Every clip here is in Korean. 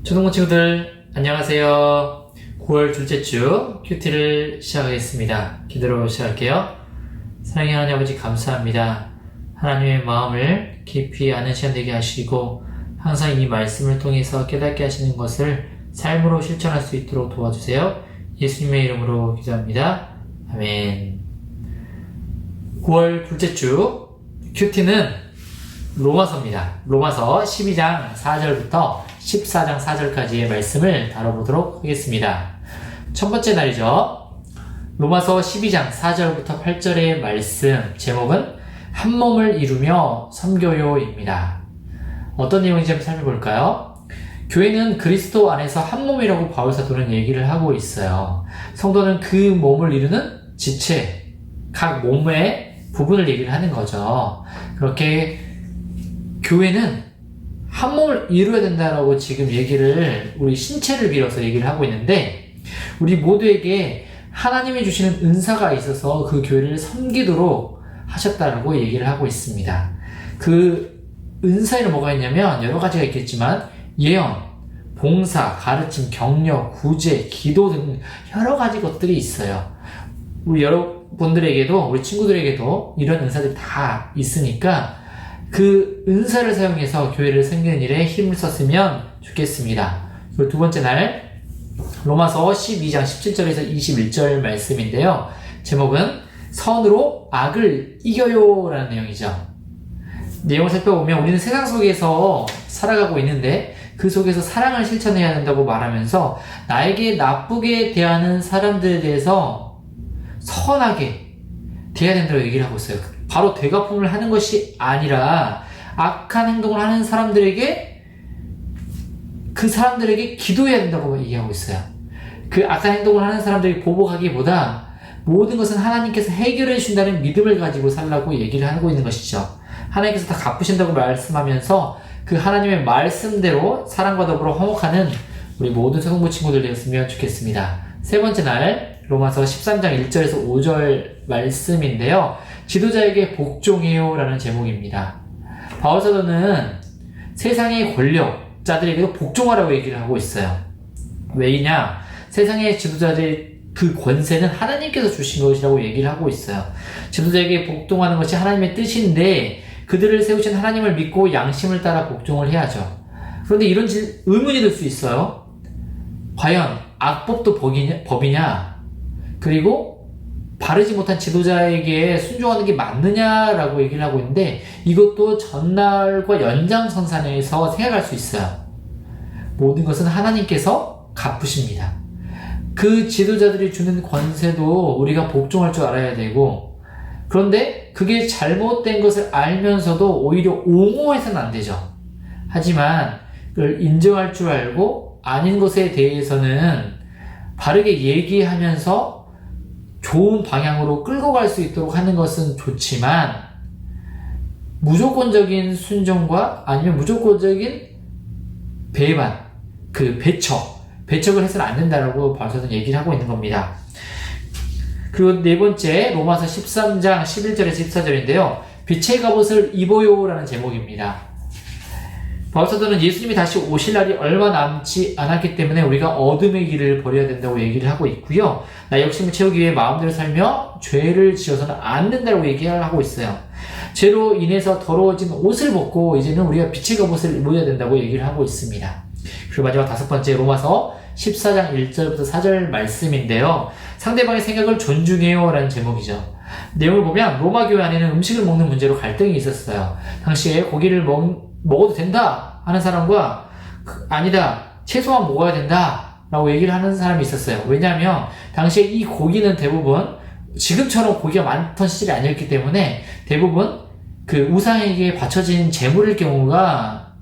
초등부 친구들 안녕하세요. 9월 둘째 주 큐티를 시작하겠습니다. 기도로 시작할게요. 사랑의 하나님 아버지 감사합니다. 하나님의 마음을 깊이 아는 시간 되게 하시고 항상 이 말씀을 통해서 깨닫게 하시는 것을 삶으로 실천할 수 있도록 도와주세요. 예수님의 이름으로 기도합니다. 아멘. 9월 둘째 주 큐티는 로마서입니다. 로마서 12장 4절부터 14장 4절까지의 말씀을 다뤄보도록 하겠습니다. 첫 번째 날이죠. 로마서 12장 4절부터 8절의 말씀 제목은 한 몸을 이루며 섬겨요입니다. 어떤 내용인지 한번 살펴볼까요? 교회는 그리스도 안에서 한 몸이라고 바울 사도는 얘기를 하고 있어요. 성도는 그 몸을 이루는 지체, 각 몸의 부분을 얘기를 하는 거죠. 그렇게 교회는 한 몸을 이루어야 된다라고 지금 얘기를 우리 신체를 빌어서 얘기를 하고 있는데 우리 모두에게 하나님이 주시는 은사가 있어서 그 교회를 섬기도록 하셨다라고 얘기를 하고 있습니다. 그 은사에는 뭐가 있냐면 여러 가지가 있겠지만 예언, 봉사, 가르침, 격려, 구제, 기도 등 여러 가지 것들이 있어요. 우리 여러분들에게도 우리 친구들에게도 이런 은사들이 다 있으니까 그 은사를 사용해서 교회를 섬기는 일에 힘을 썼으면 좋겠습니다. 그리고 두 번째 날 로마서 12장 17절에서 21절 말씀인데요. 제목은 선으로 악을 이겨요 라는 내용이죠. 내용을 살펴보면 우리는 세상 속에서 살아가고 있는데 그 속에서 사랑을 실천해야 된다고 말하면서 나에게 나쁘게 대하는 사람들에 대해서 선하게 대해야 된다고 얘기를 하고 있어요. 바로 되갚음을 하는 것이 아니라 악한 행동을 하는 사람들에게 그 사람들에게 기도해야 된다고 얘기하고 있어요. 그 악한 행동을 하는 사람들에게 보복하기보다 모든 것은 하나님께서 해결해 주신다는 믿음을 가지고 살라고 얘기를 하고 있는 것이죠. 하나님께서 다 갚으신다고 말씀하면서 그 하나님의 말씀대로 사랑과 더불어 화목하는 우리 모든 초등부 친구들 되었으면 좋겠습니다. 세 번째 날 로마서 13장 1절에서 5절 말씀인데요. 지도자에게 복종해요 라는 제목입니다. 바울 사도는 세상의 권력자들에게도 복종하라고 얘기를 하고 있어요. 왜냐? 세상의 지도자들의 그 권세는 하나님께서 주신 것이라고 얘기를 하고 있어요. 지도자에게 복종하는 것이 하나님의 뜻인데 그들을 세우신 하나님을 믿고 양심을 따라 복종을 해야죠. 그런데 이런 의문이 들 수 있어요. 과연 악법도 법이냐? 그리고 바르지 못한 지도자에게 순종하는 게 맞느냐라고 얘기를 하고 있는데 이것도 전날과 연장선상에서 생각할 수 있어요. 모든 것은 하나님께서 갚으십니다. 그 지도자들이 주는 권세도 우리가 복종할 줄 알아야 되고 그런데 그게 잘못된 것을 알면서도 오히려 옹호해서는 안 되죠. 하지만 그걸 인정할 줄 알고 아닌 것에 대해서는 바르게 얘기하면서 좋은 방향으로 끌고 갈 수 있도록 하는 것은 좋지만 무조건적인 순종과 아니면 무조건적인 배반, 배척을 해서는 안 된다라고 바울사도는 얘기를 하고 있는 겁니다. 그리고 네 번째 로마서 13장 11절에서 14절인데요. 빛의 갑옷을 입어요 라는 제목입니다. 바울사도는 예수님이 다시 오실 날이 얼마 남지 않았기 때문에 우리가 어둠의 길을 버려야 된다고 얘기를 하고 있고요. 나의 욕심을 채우기 위해 마음대로 살며 죄를 지어서는 안 된다고 얘기를 하고 있어요. 죄로 인해서 더러워진 옷을 벗고 이제는 우리가 빛의 갑옷을 입어야 된다고 얘기를 하고 있습니다. 그리고 마지막 다섯 번째 로마서 14장 1절부터 4절 말씀인데요. 상대방의 생각을 존중해요 라는 제목이죠. 내용을 보면 로마 교회 안에는 음식을 먹는 문제로 갈등이 있었어요. 당시에 고기를 먹어도 된다 하는 사람과 아니다 최소한 먹어야 된다 라고 얘기를 하는 사람이 있었어요. 왜냐하면 당시에 이 고기는 대부분 지금처럼 고기가 많던 시절이 아니었기 때문에 대부분 그 우상에게 바쳐진 제물일 경우가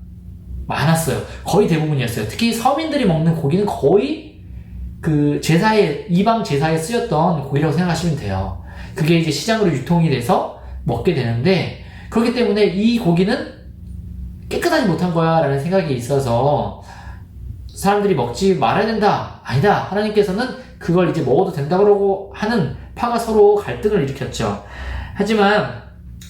많았어요. 거의 대부분이었어요. 특히 서민들이 먹는 고기는 거의 그 이방 제사에 쓰였던 고기라고 생각하시면 돼요. 그게 이제 시장으로 유통이 돼서 먹게 되는데 그렇기 때문에 이 고기는 깨끗하지 못한 거야 라는 생각이 있어서 사람들이 먹지 말아야 된다. 아니다. 하나님께서는 그걸 이제 먹어도 된다고 하는 파가 서로 갈등을 일으켰죠. 하지만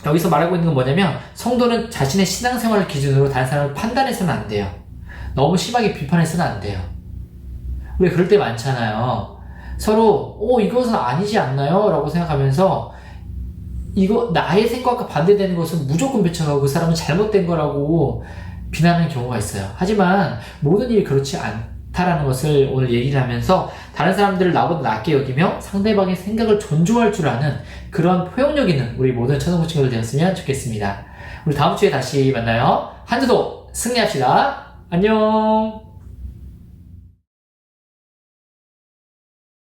여기서 말하고 있는 건 뭐냐면 성도는 자신의 신앙생활을 기준으로 다른 사람을 판단해서는 안 돼요. 너무 심하게 비판해서는 안 돼요. 왜 그럴 때 많잖아요. 서로 이것은 아니지 않나요? 라고 생각하면서 이거 나의 생각과 반대되는 것은 무조건 배척하고 그 사람은 잘못된 거라고 비난하는 경우가 있어요. 하지만 모든 일이 그렇지 않다라는 것을 오늘 얘기를 하면서 다른 사람들을 나보다 낮게 여기며 상대방의 생각을 존중할 줄 아는 그런 포용력 있는 우리 모든 초등부 친구들 되었으면 좋겠습니다. 우리 다음 주에 다시 만나요. 한 주도 승리합시다. 안녕.